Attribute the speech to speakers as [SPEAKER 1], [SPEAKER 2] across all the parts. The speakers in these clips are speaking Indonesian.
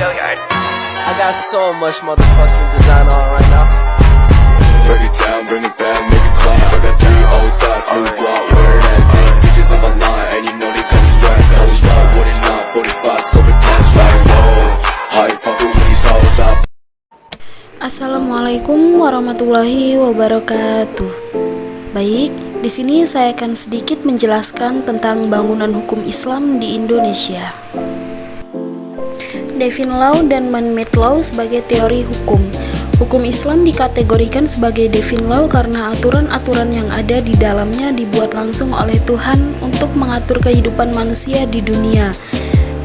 [SPEAKER 1] I got so much motherfucking design on right now.
[SPEAKER 2] Break it down, bring it back, make it clap. I got 3 old thoughts, new block, where that day. Bitches on my line, and you know they come straight. Hold up, what it not, 45, scope it cash like whoa. How you fucking with these hoes up?
[SPEAKER 3] Assalamualaikum warahmatullahi wabarakatuh. Baik, di sini saya akan sedikit menjelaskan tentang bangunan hukum Islam di Indonesia. Divine Law dan Man-Made Law sebagai teori hukum. Hukum Islam dikategorikan sebagai Divine Law karena aturan-aturan yang ada di dalamnya dibuat langsung oleh Tuhan untuk mengatur kehidupan manusia di dunia.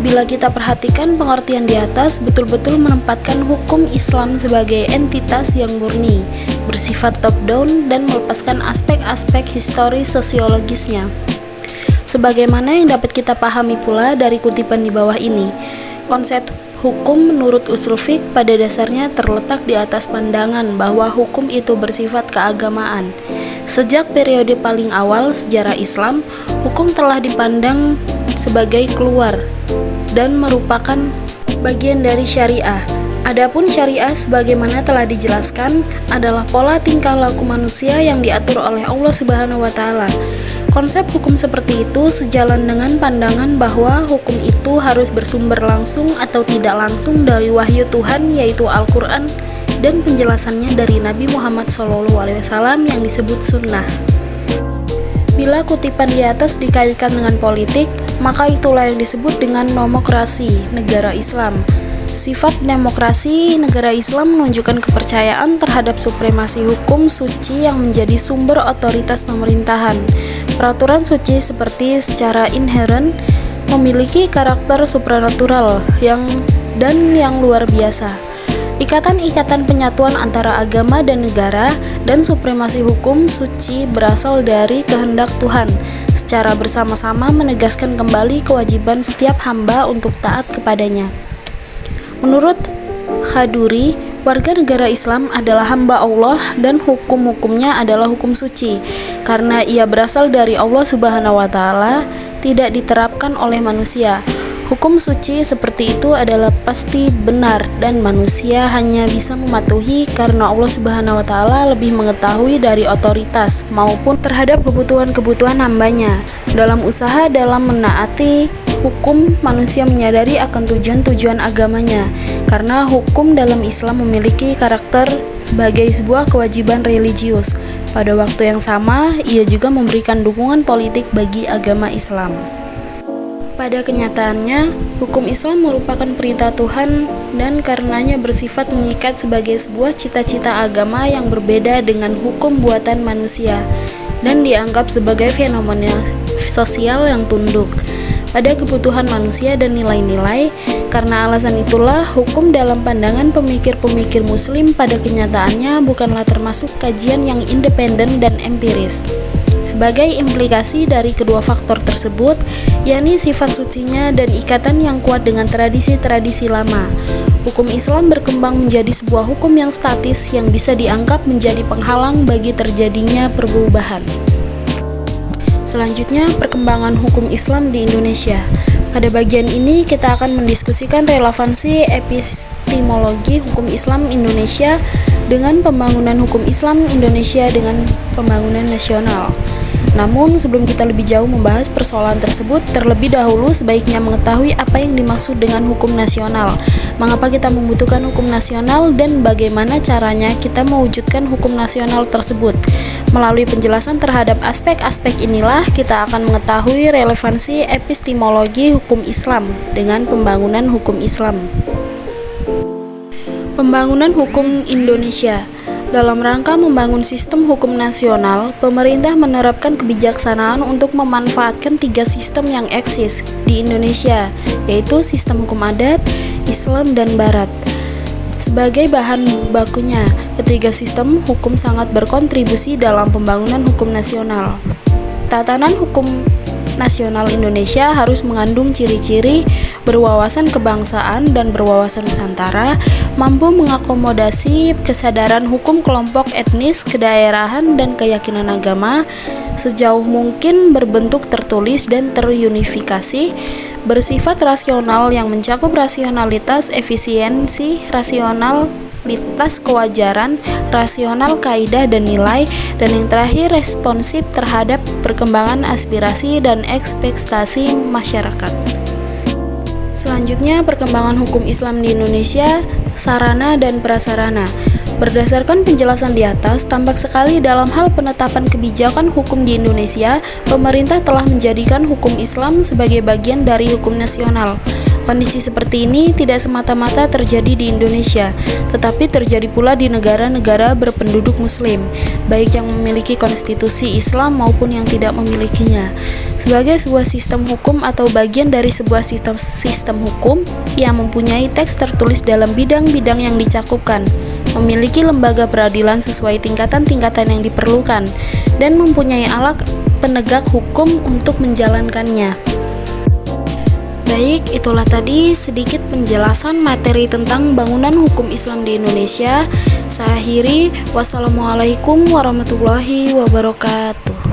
[SPEAKER 3] Bila kita perhatikan pengertian di atas, betul-betul menempatkan hukum Islam sebagai entitas yang murni, bersifat top-down dan melepaskan aspek-aspek historis sosiologisnya. Sebagaimana yang dapat kita pahami pula dari kutipan di bawah ini, konsep hukum menurut usul fiqh pada dasarnya terletak di atas pandangan bahwa hukum itu bersifat keagamaan. Sejak periode paling awal sejarah Islam, hukum telah dipandang sebagai keluar dan merupakan bagian dari syariah. Adapun syariah sebagaimana telah dijelaskan adalah pola tingkah laku manusia yang diatur oleh Allah Subhanahu wa taala. Konsep hukum seperti itu sejalan dengan pandangan bahwa hukum itu harus bersumber langsung atau tidak langsung dari wahyu Tuhan, yaitu Al-Quran, dan penjelasannya dari Nabi Muhammad SAW yang disebut sunnah. Bila kutipan di atas dikaitkan dengan politik, maka itulah yang disebut dengan nomokrasi negara Islam. Sifat demokrasi negara Islam menunjukkan kepercayaan terhadap supremasi hukum suci yang menjadi sumber otoritas pemerintahan. Peraturan suci seperti secara inheren memiliki karakter supranatural yang luar biasa. Ikatan-ikatan penyatuan antara agama dan negara dan supremasi hukum suci berasal dari kehendak Tuhan, secara bersama-sama menegaskan kembali kewajiban setiap hamba untuk taat kepadanya. Menurut Khaduri, warga negara Islam adalah hamba Allah dan hukum-hukumnya adalah hukum suci. Karena ia berasal dari Allah Subhanahu wa taala, tidak diterapkan oleh manusia. Hukum suci seperti itu adalah pasti benar dan manusia hanya bisa mematuhi karena Allah Subhanahu wa taala lebih mengetahui dari otoritas maupun terhadap kebutuhan-kebutuhan hambanya. Dalam usaha dalam menaati hukum, manusia menyadari akan tujuan-tujuan agamanya, karena hukum dalam Islam memiliki karakter sebagai sebuah kewajiban religius. Pada waktu yang sama, ia juga memberikan dukungan politik bagi agama Islam. Pada kenyataannya, hukum Islam merupakan perintah Tuhan dan karenanya bersifat mengikat sebagai sebuah cita-cita agama yang berbeda dengan hukum buatan manusia dan dianggap sebagai fenomena sosial yang tunduk pada kebutuhan manusia dan nilai-nilai. Karena alasan itulah, hukum dalam pandangan pemikir-pemikir muslim pada kenyataannya bukanlah termasuk kajian yang independen dan empiris. Sebagai implikasi dari kedua faktor tersebut, yakni sifat sucinya dan ikatan yang kuat dengan tradisi-tradisi lama, hukum Islam berkembang menjadi sebuah hukum yang statis yang bisa dianggap menjadi penghalang bagi terjadinya perubahan. Selanjutnya, perkembangan hukum Islam di Indonesia. Pada bagian ini kita akan mendiskusikan relevansi epistemologi hukum Islam Indonesia dengan pembangunan hukum Islam Indonesia dengan pembangunan nasional. Namun, sebelum kita lebih jauh membahas persoalan tersebut, terlebih dahulu sebaiknya mengetahui apa yang dimaksud dengan hukum nasional, mengapa kita membutuhkan hukum nasional, dan bagaimana caranya kita mewujudkan hukum nasional tersebut. Melalui penjelasan terhadap aspek-aspek inilah, kita akan mengetahui relevansi epistemologi hukum Islam dengan pembangunan hukum Islam. Pembangunan hukum Indonesia. Dalam rangka membangun sistem hukum nasional, pemerintah menerapkan kebijaksanaan untuk memanfaatkan 3 sistem yang eksis di Indonesia, yaitu sistem hukum adat, Islam, dan Barat. Sebagai bahan bakunya, ketiga sistem hukum sangat berkontribusi dalam pembangunan hukum nasional. Tatanan hukum nasional Indonesia harus mengandung ciri-ciri berwawasan kebangsaan dan berwawasan Nusantara, mampu mengakomodasi kesadaran hukum kelompok etnis, kedaerahan, dan keyakinan agama, sejauh mungkin berbentuk tertulis dan terunifikasi, bersifat rasional yang mencakup rasionalitas, efisiensi, rasionalitas kewajaran, rasional kaidah dan nilai, dan yang terakhir responsif terhadap perkembangan aspirasi dan ekspektasi masyarakat. Selanjutnya, perkembangan hukum Islam di Indonesia, sarana dan prasarana. Berdasarkan penjelasan di atas, tampak sekali dalam hal penetapan kebijakan hukum di Indonesia, pemerintah telah menjadikan hukum Islam sebagai bagian dari hukum nasional. Kondisi seperti ini tidak semata-mata terjadi di Indonesia, tetapi terjadi pula di negara-negara berpenduduk Muslim, baik yang memiliki konstitusi Islam maupun yang tidak memilikinya. Sebagai sebuah sistem hukum atau bagian dari sebuah sistem hukum yang mempunyai teks tertulis dalam bidang-bidang yang dicakupkan, memiliki lembaga peradilan sesuai tingkatan-tingkatan yang diperlukan, dan mempunyai alat penegak hukum untuk menjalankannya. Baik, itulah tadi sedikit penjelasan materi tentang bangunan hukum Islam di Indonesia. Saya akhiri, wassalamualaikum warahmatullahi wabarakatuh.